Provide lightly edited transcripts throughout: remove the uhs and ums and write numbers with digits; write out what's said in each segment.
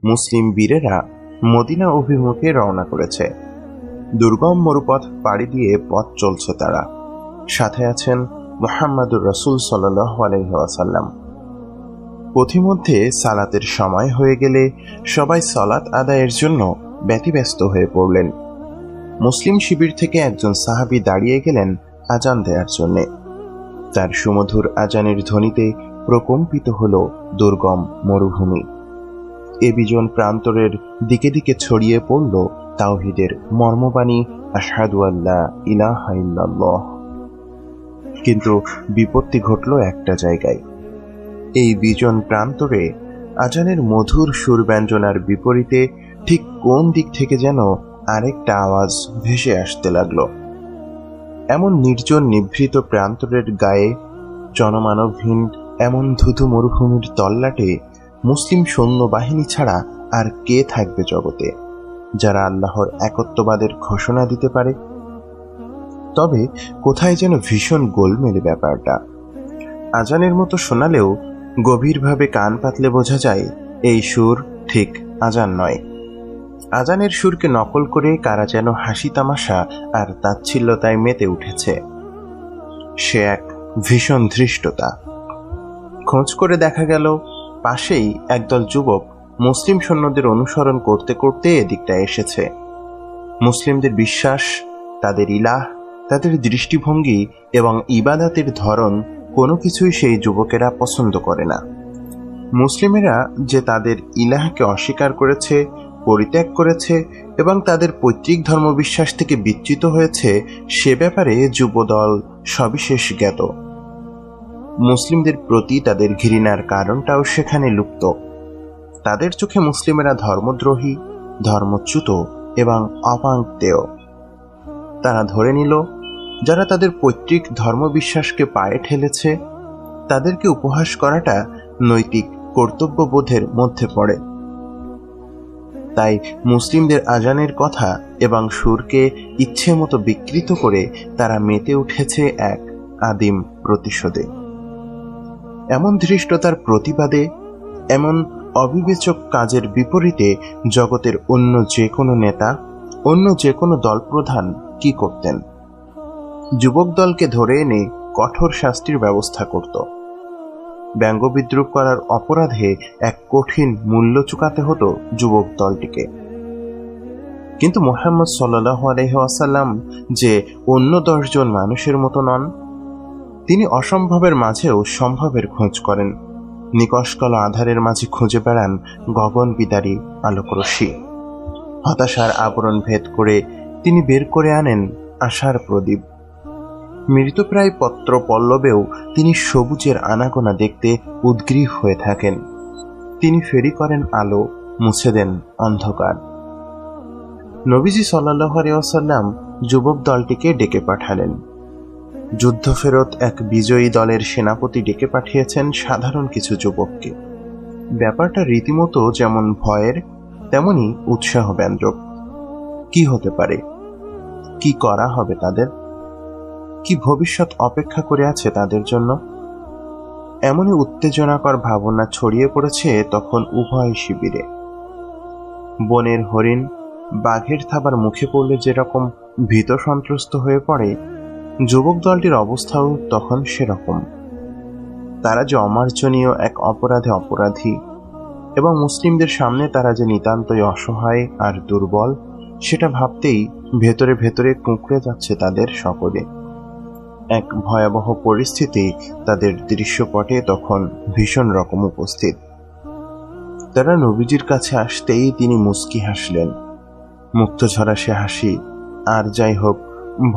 মুসলিম বীরেরা Medina অভিমুখে রওনা করেছে। দুর্গম মরুপথ পাড়ি দিয়ে পথ চলছে তারা। সাথে আছেন মুহাম্মাদুর রাসূল সাল্লাল্লাহু আলাইহি ওয়াসাল্লাম। পথিমধ্যে সালাতের সময় হয়ে গেলে সবাই সালাত আদায়ের জন্য ব্যতিব্যস্ত হয়ে পড়লেন। মুসলিম শিবির থেকে একজন সাহাবী দাঁড়িয়ে গেলেন আজান দেওয়ার জন্যে। তার সুমধুর আজানের ধ্বনিতে প্রকম্পিত হল দুর্গম মরুভূমি। এ বিজন প্রান্তরের দিকে দিকে ছড়িয়ে পড়ল তাওহীদের মর্মবাণী, আশহাদু আল্লা ইলাহা ইল্লাল্লাহ। কিন্তু বিপত্তি ঘটল একটা জায়গায়। এই বিজন প্রান্তরে আজানের মধুর সুরব্যঞ্জনার বিপরীতে ঠিক কোন দিক থেকে যেন আরেকটা আওয়াজ ভেসে আসতে লাগলো। এমন নির্জন নিভৃত প্রান্তরের গায়ে, জনমানবহীন এমন ধুধু মরুভূমির তল্লাটে মুসলিম সৈন্যবাহিনী ছাড়া আর কে থাকবে জগতে, যারা আল্লাহর একত্ববাদের ঘোষণা দিতে পারে? তবে কোথায় যেন ভীষণ গোলমেলে ব্যাপারটা। আজানের মতো শোনালেও গভীরভাবে কান পাতলে বোঝা যায় এই সুর ঠিক আজান নয়। আজানের সুরকে নকল করে কারা যেন হাসি তামাশা আর তাচ্ছিল্যতায় মেতে উঠেছে। সে এক ভীষণ ধৃষ্টতা। খোঁজ করে দেখা গেল পাশেই একদল যুবক মুসলিম সৈন্যদের অনুসরণ করতে করতে এদিকটা এসেছে। মুসলিমদের বিশ্বাস, তাদের ইলাহ, তাদের দৃষ্টিভঙ্গি এবং ইবাদাতের ধরন কোনো কিছুই সেই যুবকেরা পছন্দ করে না। মুসলিমেরা যে তাদের ইলাহকে অস্বীকার করেছে, পরিত্যাগ করেছে এবং তাদের পৈতৃক ধর্মবিশ্বাস থেকে বিচ্যুত হয়েছে, সে ব্যাপারে যুবদল সবিশেষ জ্ঞাত। মুসলিমদের প্রতি তাদের ঘৃণার কারণটাও সেখানে লুপ্ত। তাদের চোখে মুসলিমেরা ধর্মদ্রোহী, ধর্মচ্যুত এবং অপাঙ্ক্তেয়। তারা ধরে নিল যারা তাদের পৈতৃক ধর্মবিশ্বাসকে পায়ে ঠেলেছে তাদেরকে উপহাস করাটা নৈতিক কর্তব্যবোধের মধ্যে পড়ে। তাই মুসলিমদের আজানের কথা এবং সুরকে ইচ্ছে মতো বিকৃত করে তারা মেতে উঠেছে এক আদিম প্রতিশোধে। এমন ধৃষ্টতার প্রতিবাদে, এমন অবিবেচক কাজের বিপরীতে জগতের অন্য যে কোনো নেতা, অন্য যে কোনো দলপ্রধান কি করতেন? যুবক দলকে ধরে এনে কঠোর শাস্তির ব্যবস্থা করত। ব্যঙ্গ বিদ্রুপ করার অপরাধে এক কঠিন মূল্য চুকাতে হতো যুবক দলটিকে। কিন্তু মুহাম্মদ সাল্লাল্লাহু আলাইহি ওয়াসাল্লাম যে অন্য 10 জন মানুষের মতো নন। তিনি অসম্ভবের মাঝেও সম্ভবের খোঁজ করেন। নিকষকালো আধারের মাঝে খুঁজে বেড়ান গগন বিদারী আলোকরশ্মি। হতাশার আবরণ ভেদ করে তিনি বের করে আনেন আশার প্রদীপ। মৃতপ্রায় পত্র পল্লবেও তিনি সবুজের আনাগোনা দেখতে উদ্গ্রীব হয়ে থাকেন। তিনি ফেরি করেন আলো, মুছে দেন অন্ধকার। নবীজি সাল্লাল্লাহু আলাইহি ওয়াসাল্লাম যুবক দলটিকে ডেকে পাঠালেন। যুদ্ধফেরত এক বিজয়ী দলের সেনাপতি ডেকে পাঠিয়েছেন সাধারণ কিছু যুবককে। ব্যাপারটা রীতিমতো যেমন ভয়ের তেমনি উৎসাহ ব্যঞ্জক। কি হতে পারে? কি করা হবে তাদের? কি ভবিষ্যৎ অপেক্ষা করে আছে তাদের জন্য? এমনই উত্তেজনাকর ভাবনা ছড়িয়ে পড়েছে তখন উভয় শিবিরে। বনের হরিণ বাঘের থাবার মুখে পড়লে যেরকম ভীত সন্ত্রস্ত হয়ে পড়ে, যুবক দলটির অবস্থাও তখন সেরকম। তারা যে অমার্জনীয় এক অপরাধে অপরাধী এবং মুসলিমদের সামনে তারা যে নিতান্তই অসহায় আর দুর্বল, সেটা ভাবতেই ভেতরে ভেতরে কুঁকড়ে যাচ্ছে তাদের সকলে। এক ভয়াবহ পরিস্থিতি তাদের দৃশ্যপটে তখন ভীষণ রকম উপস্থিত। তারা নবীজির কাছে আসতেই তিনি মুচকি হাসলেন। মুক্তঝরা সে হাসি আর যাই হোক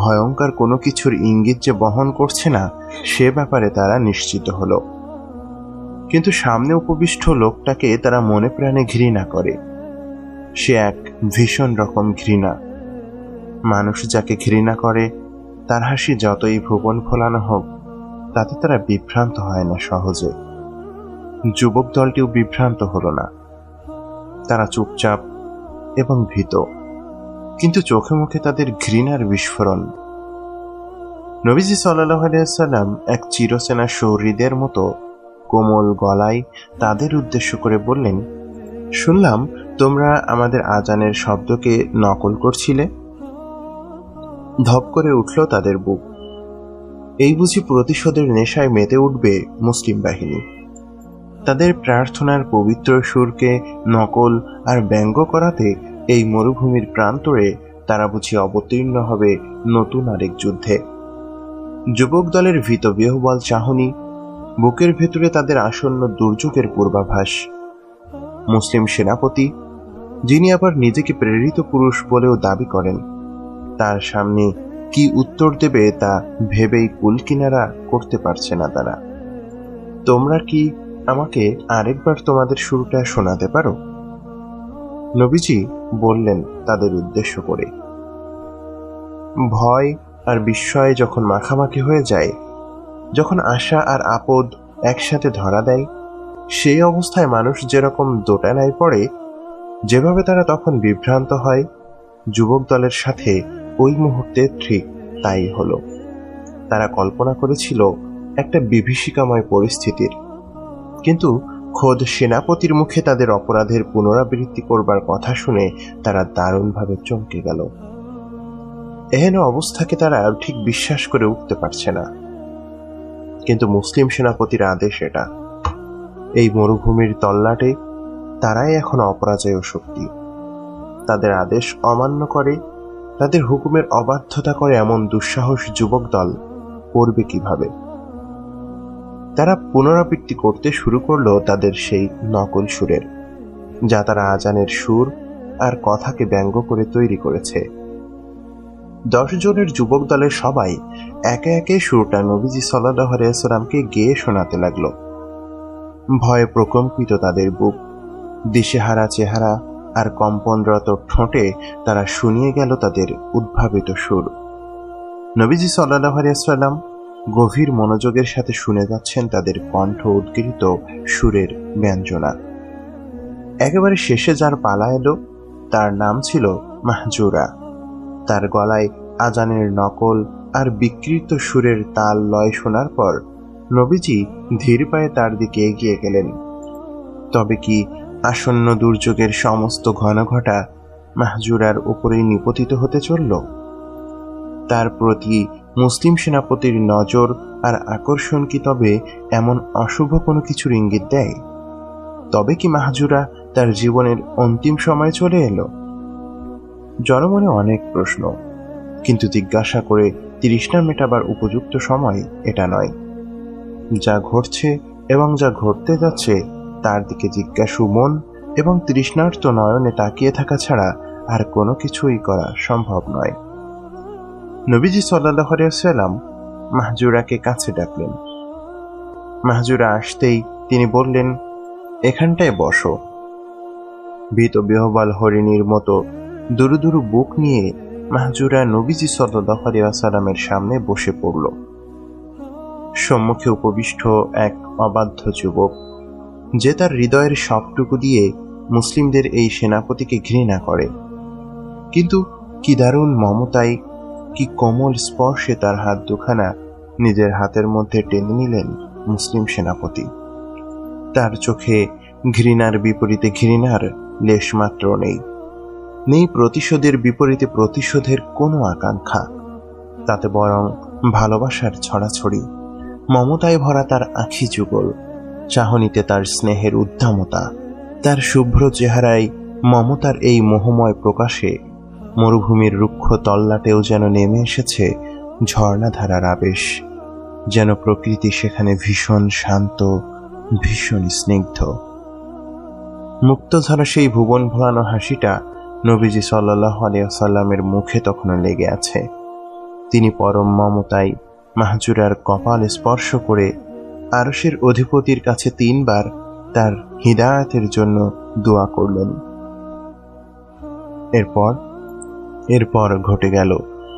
ভয়ঙ্কর কোনো কিছুর ইঙ্গিত যে বহন করছে না, সে ব্যাপারে তারা নিশ্চিত হলো। কিন্তু সামনে উপবিষ্ট লোকটাকে তারা মনে প্রাণে ঘৃণা করে। সে এক ভীষণ রকম ঘৃণা। মানুষ যাকে ঘৃণা করে তার হাসি যতই ভুবন ফোলানো হোক, তাতে তারা বিভ্রান্ত হয় না সহজে। যুবক দলটিও বিভ্রান্ত হলো না। তারা চুপচাপ এবং ভীত, কিন্তু চোখে মুখে তাদের ঘৃণার বিস্ফোরণ। নবীজি সাল্লাল্লাহু আলাইহি ওয়াসাল্লাম এক চিরচেনা সৌহৃদের মতো কোমল গলায় তাদের উদ্দেশ্য করে বললেন, শুনলাম তোমরা আমাদের আজানের শব্দকে নকল করছিলে। ধপ করে উঠল তাদের বুক। এই বুঝি প্রতিশোধের নেশায় মেতে উঠবে মুসলিম বাহিনী। তাদের প্রার্থনার পবিত্র সুরকে নকল আর ব্যঙ্গ করাতে এই মরুভূমির প্রান্তরে তারা বুঝি অবতীর্ণ হবে নতুন আরেক যুদ্ধে। যুবক দলের ভীত বিহ্বল চাহনি, বুকের ভেতরে তাদের আসন্ন দুর্যোগের পূর্বাভাস। মুসলিম সেনাপতি, যিনি আবার নিজেকে প্রেরিত পুরুষ বলেও দাবি করেন, তার সামনে কি উত্তর দেবে তা ভেবেই কুল কিনারা করতে পারছে না তারা। তোমরা কি আমাকে আরেকবার তোমাদের শুরুটা শোনাতে পারো? নবীজি বললেন তাদের উদ্দেশ্য করে। ভয় আর বিস্ময়ে যখন মাখামাখি হয়ে যায়, যখন আশা আর আপদ একসাথে ধরা দেয়, সেই অবস্থায় মানুষ যেরকম দোটানায় পড়ে, যেভাবে তারা তখন বিভ্রান্ত হয়, যুবক দলের সাথে ওই মুহূর্তে ঠিক তাই হলো। তারা কল্পনা করেছিল একটা বিভীষিকাময় পরিস্থিতির, কিন্তু খোদ সেনাপতির মুখে তাদের অপরাধের পুনরাবৃত্তি করবার কথা শুনে তারা দারুণভাবে চমকে গেল। এহেন অবস্থাকে তারা ঠিক বিশ্বাস করে উঠতে পারছে না। কিন্তু মুসলিম সেনাপতির আদেশ এটা। এই মরুভূমির তল্লাটে তারাই এখন অপরাজেয় শক্তি। তাদের আদেশ অমান্য করে, তাদের হুকুমের অবাধ্যতা করে এমন দুঃসাহস যুবক দল করবে কিভাবে? তারা পুনরাবৃত্তি করতে শুরু করলো তাদের সেই নকল সুরের, যা তারা আজানের সুর আর কথাকে ব্যঙ্গ করে তৈরি করেছে। 10 জনের যুবক দলের সবাই একে একে সুরটা নবীজি সাল্লাল্লাহু আলাইহি ওয়াসাল্লামকে গেয়ে শোনাতে লাগলো। ভয়ে প্রকম্পিত তাদের বুক, দিশেহারা চেহারা আর কম্পনরত ঠোঁটে তারা শুনিয়ে গেল তাদের উদ্ভাবিত সুর। নবীজি সাল্লাল্লাহু আলাইহি ওয়াসাল্লাম গভীর মনোযোগের সাথে শুনে যাচ্ছেন তাদের কণ্ঠ উদ্গীরিত সুরের ব্যঞ্জনা। একেবারে শেষে যার পালা এলো, তার নাম ছিল মাহজুরা। তার গলায় আজানের নকল আর বিকৃত সুরের তাল লয় শোনার পর নবীজি ধীর পায়ে তার দিকে এগিয়ে গেলেন। তবে কি আসন্ন দুর্যোগের সমস্ত ঘনঘটা মাহজুরার উপরেই নিপতিত হতে চলল? তার প্রতি মুসলিম সেনাপতির নজর আর আকর্ষণ কি তবে এমন অশুভ কোনো কিছুর ইঙ্গিত দেয়? তবে কি মাহজুরা তার জীবনের অন্তিম সময় চলে এলো? জনমনে অনেক প্রশ্ন, কিন্তু জিজ্ঞাসা করে তৃষ্ণা মেটাবার উপযুক্ত সময় এটা নয়। যা ঘটছে এবং যা ঘটতে যাচ্ছে তার দিকে জিজ্ঞাসু মন এবং তৃষ্ণার্ত নয়নে তাকিয়ে থাকা ছাড়া আর কোনো কিছুই করা সম্ভব নয়। নবীজি সাল্লাল্লাহু আলাইহি ওয়াসাল্লাম মাহজুরাকে কাছে ডাকলেন। মাহজুরা আসতেই তিনি বললেন, এখানটায় বসো। ভীত বিহ্বল হরিণীর মতো দুরু দুরু বুক নিয়ে মাহজুরা নবীজি সাল্লাল্লাহু আলাইহি ওয়াসাল্লামের সামনে বসে পড়ল। সম্মুখে উপবিষ্ট এক অবাধ্য যুবক, যে তার হৃদয়ের সবটুকু দিয়ে মুসলিমদের এই সেনাপতিকে ঘৃণা করে, কিন্তু কি দারুণ মমতায়, কি কোমল স্পর্শে তার হাত দুখানা নিজের হাতের মধ্যে টেনে নিলেন মুসলিম সেনাপতি। তার চোখে ঘৃণার বিপরীতে ঘৃণার লেশমাত্র নেই, নেই প্রতিশোধের বিপরীতে প্রতিশোধের কোনো আকাঙ্ক্ষা। তাতে বরং ভালোবাসার ছড়াছড়ি, মমতায় ভরা তার আঁখি যুগল, চাহনিতে তার স্নেহের উদ্দামতা। তার শুভ্র চেহারায় মমতার এই মোহময় প্রকাশে মরুভূমির রুক্ষ তল্লাটেও যেন নেমে এসেছে ঝর্ণাধারার আবেশ, যেন প্রকৃতি সেখানে ভীষণ শান্ত, ভীষণ স্নিগ্ধ। মুক্তধারা সেই ভুবন ভোলানো হাসিটা নবীজি সাল্লাল্লাহু আলাইহি ওয়াসাল্লামের মুখে তখনও লেগে আছে। তিনি পরম মমতায় মাহজুরার কপাল স্পর্শ করে আরশের অধিপতির কাছে 3 বার তার হিদায়াতের জন্য দোয়া করলেন। এরপর ঘটে গেল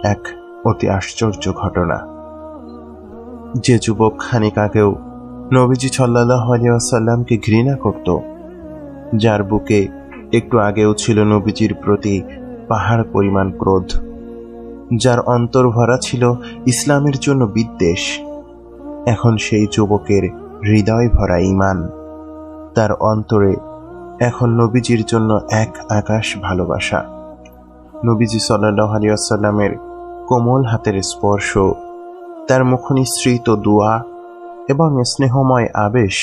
এক অতি আশ্চর্য ঘটনা। যে যুবক খানিক আগেও নবীজি সাল্লাল্লাহু আলাইহি ওয়াসাল্লামকে ঘৃণা করত, যার বুকে একটু আগেও ছিল নবীজির প্রতি পাহাড় পরিমাণ ক্রোধ, যার অন্তর ভরা ছিল ইসলামের জন্য বিদ্বেষ, এখন সেই যুবকের হৃদয় ভরা ঈমান, তার অন্তরে এখন নবীজির জন্য এক আকাশ ভালোবাসা। নবীজি সাল্লাল্লাহু আলাইহি ওয়াসাল্লামের কোমল হাতের স্পর্শ, তার মুখনিসৃত দোয়া এবং স্নেহময় আবেশ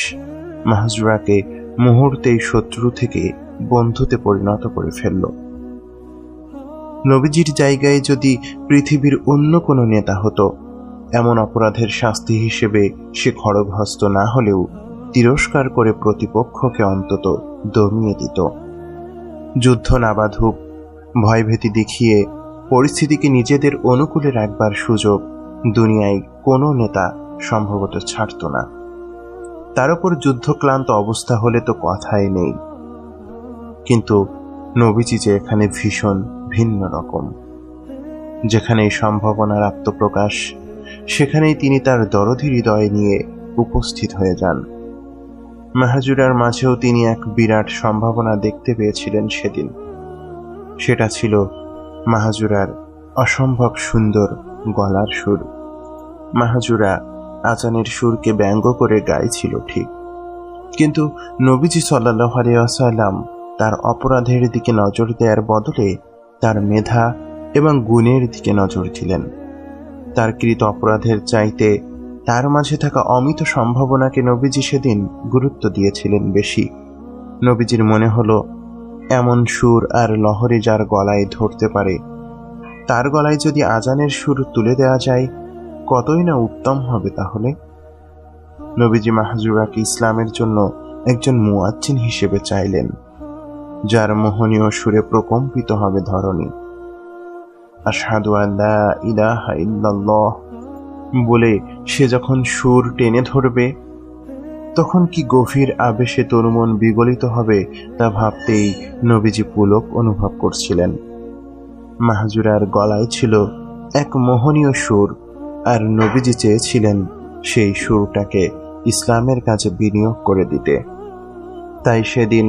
মাহজুরাকে মুহূর্তেই শত্রু থেকে বন্ধুতে পরিণত করে ফেলল। নবীজির জায়গায় যদি পৃথিবীর অন্য কোনো নেতা হতো, এমন অপরাধের শাস্তি হিসেবে সে খড়গহস্ত না হলেও তিরস্কার করে প্রতিপক্ষকে অন্তত দমিয়ে দিত। যুদ্ধ না বাঁধুক, ভয়ভীতি দেখিয়ে পরিস্থিতিকে নিজেদের অনুকূলে রাখবার সুযোগ দুনিয়ায় কোনো নেতা সম্ভবত ছাড়ত না। তার উপর যুদ্ধক্লান্ত অবস্থা হলে তো কথাই নেই। কিন্তু নবীজি যে এখানে ভীষণ ভিন্ন রকম। যেখানেই সম্ভাবনার আত্মপ্রকাশ, সেখানেই তিনি তার দরদী হৃদয় নিয়ে উপস্থিত হয়ে যান। মাহজুরার মাঝেও তিনি এক বিরাট সম্ভাবনা দেখতে পেয়েছিলেন সেদিন। সেটা ছিল মাহজুরার অসম্ভব সুন্দর গলার সুর। মাহজুরা আজানের সুরকে ব্যঙ্গ করে গাইছিল ঠিক, কিন্তু নবীজি সাল্লাল্লাহু আলাইহি ওয়াসাল্লাম তার অপরাধের দিকে নজর দেওয়ার বদলে তার মেধা এবং গুণের দিকে নজর দিলেন। তার কৃত অপরাধের চাইতে তার মাঝে থাকা অমিত সম্ভাবনাকে নবীজি সেদিন গুরুত্ব দিয়েছিলেন বেশি। নবীজির মনে হলো, এমন সুর আর লহরে যার গলায় ধরতে পারে, তার গলায় যদি আজানের সুর তুলে দেওয়া যায়, কতই না উত্তম হবে। তাহলে নবীজি মাহজুরাকে ইসলামের জন্য একজন মুয়াজ্জিন হিসেবে চাইলেন, যার মোহনীয় সুরে প্রকম্পিত হবে ধরণী। আশহাদু আল্লা ইলাহা ইল্লাল্লাহ বলে সে যখন সুর টেনে ধরবে, তখন কি গভীর আবেশে তরুমন বিগলিত হবে তা ভাবতেই নবীজি পুলক অনুভব করছিলেন। মাহজুরার গলায় ছিল এক মোহনীয় সুর, আর নবীজি চেয়েছিলেন সেই সুরটাকে ইসলামের কাজে বিনিয়োগ করে দিতে। তাই সেদিন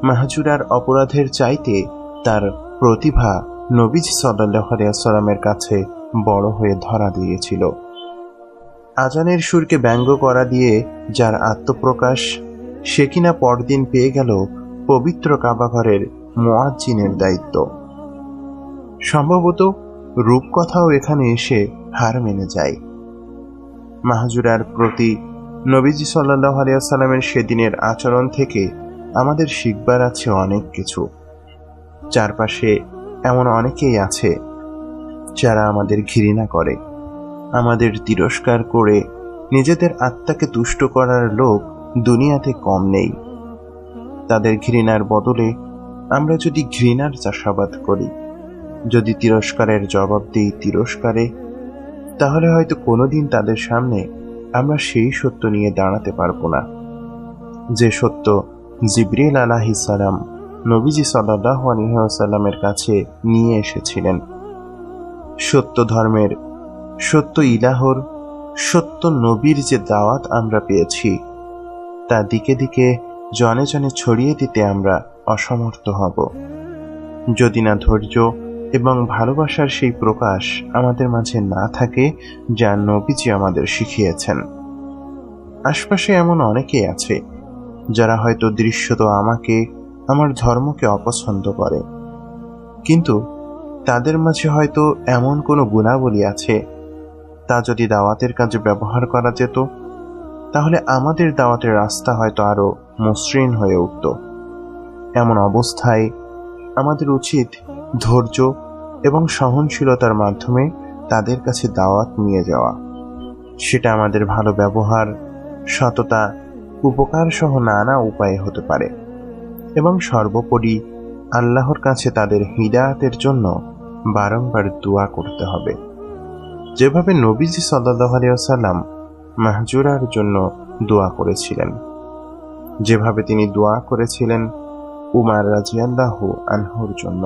মাহজুরার অপরাধের চাইতে তার প্রতিভা নবীজি সাল্লাল্লাহু আলাইহি ওয়াসাল্লামের কাছে বড় হয়ে ধরা দিয়েছিল। আজানের সুরকে ব্যঙ্গ করা দিয়ে যার আত্মপ্রকাশ, সে কিনা পরদিন পেয়ে গেল পবিত্র কাবাঘরের মুয়াজ্জিনের দায়িত্ব। সম্ভবত রূপকথাও এখানে এসে হার মেনে যায়। মাহজুরার প্রতি নবীজি সাল্লাল্লাহু আলাইহি ওয়াসাল্লামের সেদিনের আচরণ থেকে আমাদের শিখবার আছে অনেক কিছু। চারপাশে এমন অনেকেই আছে যারা আমাদের ঘৃণা করে, আমাদের তিরস্কার করে নিজেদের আত্মাকে তুষ্ট করার লোক দুনিয়াতে কম নেই। তাদের ঘৃণার বদলে আমরা যদি ঘৃণার চাষাবাদ করি, যদি তিরস্কারের জবাব দিই তিরস্কারে, তাহলে হয়তো কোনোদিন তাদের সামনে আমরা সেই সত্য নিয়ে দাঁড়াতে পারবো না, যে সত্য জিবরিল আলাইহিস সালাম নবীজি সাল্লাল্লাহু আলাইহি ওয়াসাল্লামের কাছে নিয়ে এসেছিলেন। সত্য ধর্মের, সত্য ইলাহর, সত্য নবীর যে দাওয়াত আমরা পেয়েছি, তা দিকে দিকে জনে জনে ছড়িয়ে দিতে আমরা অসমর্থ হব, যদি না ধৈর্য এবং ভালোবাসার সেই প্রকাশ আমাদের মাঝে না থাকে যা নবীজি আমাদের শিখিয়েছেন। আশপাশে এমন অনেকেই আছে যারা হয়তো দৃশ্যত আমাকে, আমার ধর্মকে অপছন্দ করে, কিন্তু তাদের মাঝে হয়তো এমন কোনো গুণাবলী আছে, তা যদি দাওয়াতের কাজে ব্যবহার করা যেত, তাহলে আমাদের দাওয়াতের রাস্তা হয়তো আরো মসৃণ হয়ে উঠত। এমন অবস্থায় আমাদের উচিত ধৈর্য এবং সহনশীলতার মাধ্যমে তাদের কাছে দাওয়াত নিয়ে যাওয়া। সেটা আমাদের ভালো ব্যবহার, সততা, উপকার সহ নানা উপায়ে হতে পারে, এবং সর্বোপরি আল্লাহর কাছে তাদের হিদায়াতের জন্য বারংবার দোয়া করতে হবে, যেভাবে নবীজি সাল্লাল্লাহু আলাইহি ওয়াসাল্লাম মাহজুরার জন্য দোয়া করেছিলেন, যেভাবে তিনি দোয়া করেছিলেন উমর রাদিয়াল্লাহু আনহুর জন্য।